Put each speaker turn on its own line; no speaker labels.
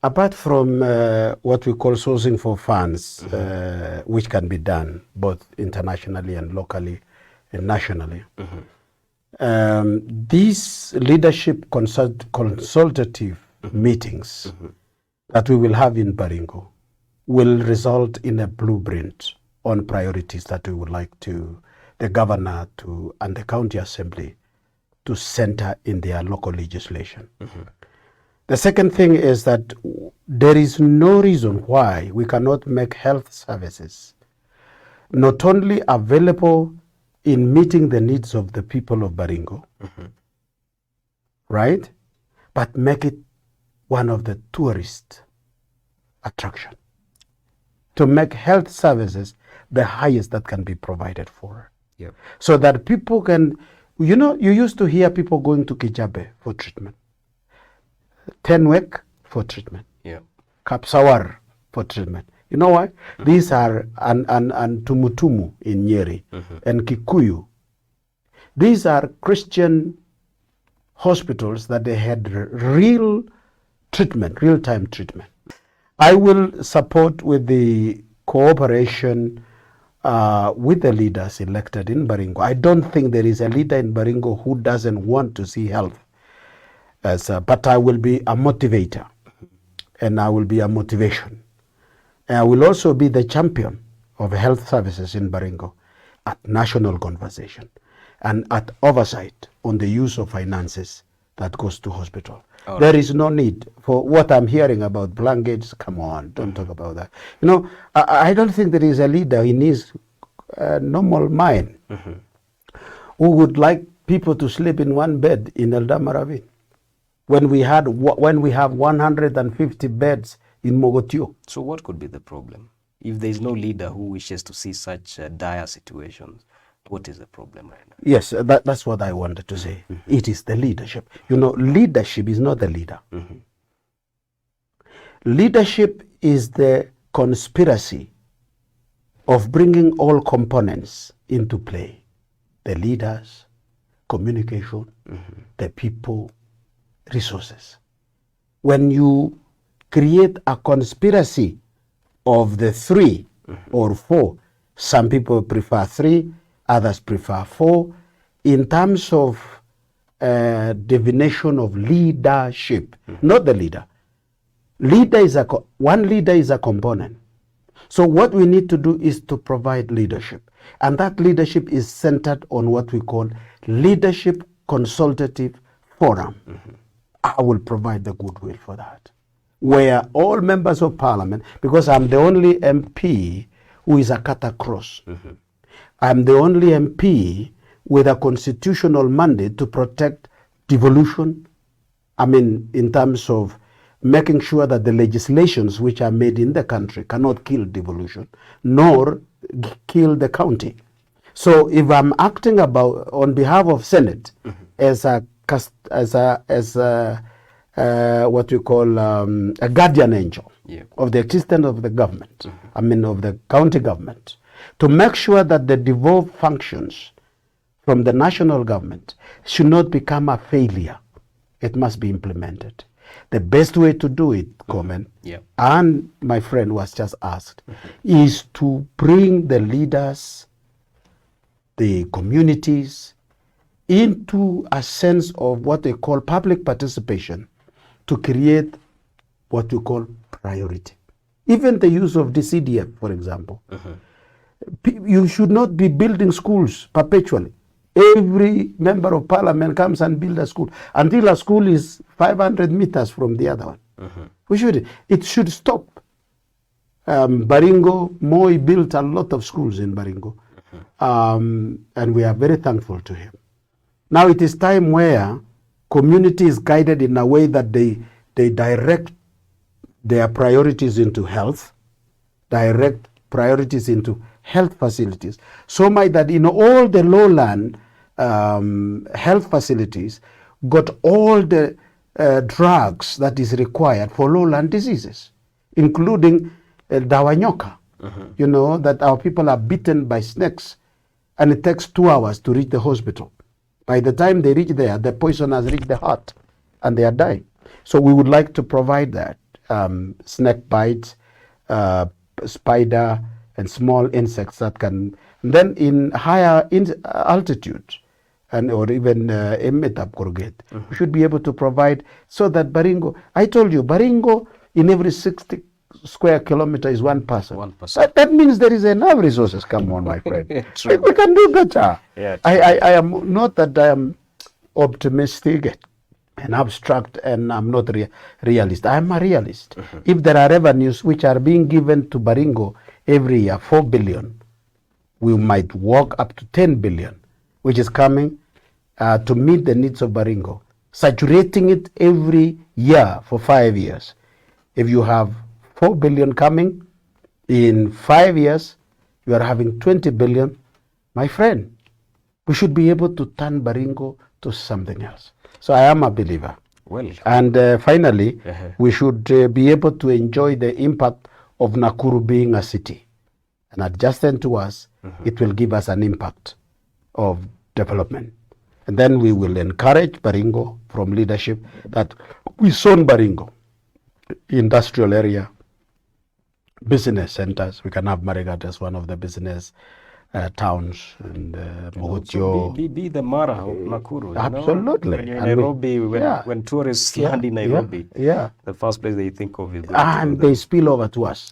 Apart from what we call sourcing for funds, which can be done both internationally and locally and nationally, these leadership consultative meetings that we will have in Baringo will result in a blueprint on priorities that we would like the governor and the county assembly to center in their local legislation. The second thing is that there is no reason why we cannot make health services not only available in meeting the needs of the people of Baringo, right? But make it one of the tourist attraction. To make health services the highest that can be provided for.
Yep.
So that people can, you used to hear people going to Kijabe for treatment. Tenwek for treatment.
Yeah.
Kapsawar for treatment. You know why? These are and Tumutumu in Nyeri and Kikuyu. These are Christian hospitals that they had real treatment, real-time treatment. I will support with the cooperation with the leaders elected in Baringo. I don't think there is a leader in Baringo who doesn't want to see health. But I will be a motivator and I will be a motivation. And I will also be the champion of health services in Baringo at national conversation and at oversight on the use of finances that goes to hospital.
All
There
right.
is no need for what I'm hearing about blankets. Come on, don't talk about that. I don't think there is a leader in his normal mind who would like people to sleep in one bed in Eldama Ravine when we have 150 beds in Mogotio.
So what could be the problem? If there is no leader who wishes to see such dire situations, what is the problem right now?
Yes, that's what I wanted to say. It is the leadership. Leadership is not the leader. Leadership is the conspiracy of bringing all components into play. The leaders, communication, the people, resources. When you create a conspiracy of the three or four, some people prefer three, others prefer four, in terms of definition of leadership, not the leader. One leader is a component. So what we need to do is to provide leadership. And that leadership is centered on what we call Leadership Consultative Forum. I will provide the goodwill for that. Where all members of parliament, because I'm the only MP who is a cut across. I'm the only MP with a constitutional mandate to protect devolution. In terms of making sure that the legislations which are made in the country cannot kill devolution, nor kill the county. So if I'm acting on behalf of Senate as what we call a guardian angel of the existence of the government, of the county government, to make sure that the devolved functions from the national government should not become a failure. It must be implemented. The best way to do it, Komen, and my friend was just asked, is to bring the leaders, the communities, into a sense of what they call public participation to create what we call priority. Even the use of the CDF, for example. You should not be building schools perpetually. Every member of parliament comes and builds a school until a school is 500 meters from the other one. It should stop. Baringo, Moi built a lot of schools in Baringo. And we are very thankful to him. Now it is time where community is guided in a way that they direct their priorities into health, direct priorities into health facilities, so much that all the lowland health facilities got all the drugs that is required for lowland diseases, including dawanyoka. That our people are bitten by snakes and it takes 2 hours to reach the hospital. By the time they reach there, the poison has reached the heart and they are dying. So we would like to provide that. snake bites, spider, and small insects that can. Then in higher altitude, or even Emetap Korget, we should be able to provide so that Baringo. I told you, Baringo in every 60 square kilometer is one person.
1%.
That means there is enough resources. Come on, my friend.
True.
We can do better.
Yeah,
I am not that I am optimistic and abstract, and I'm not realist. I'm a realist. If there are revenues which are being given to Baringo every year, 4 billion, we might walk up to 10 billion, which is coming to meet the needs of Baringo, saturating it every year for 5 years. If you have 4 billion coming in 5 years, you are having 20 billion. My friend, we should be able to turn Baringo to something else. So I am a believer.
Well,
and finally, we should be able to enjoy the impact of Nakuru being a city. And adjacent to us, it will give us an impact of development. And then we will encourage Baringo from leadership that we zone Baringo, industrial area, business centers. We can have Marigat as one of the business towns, and Mogotio.
Be the Mara of Nakuru.
Absolutely.
When you're in Nairobi, when tourists land in Nairobi, the first place they think of is
and they spill over to us.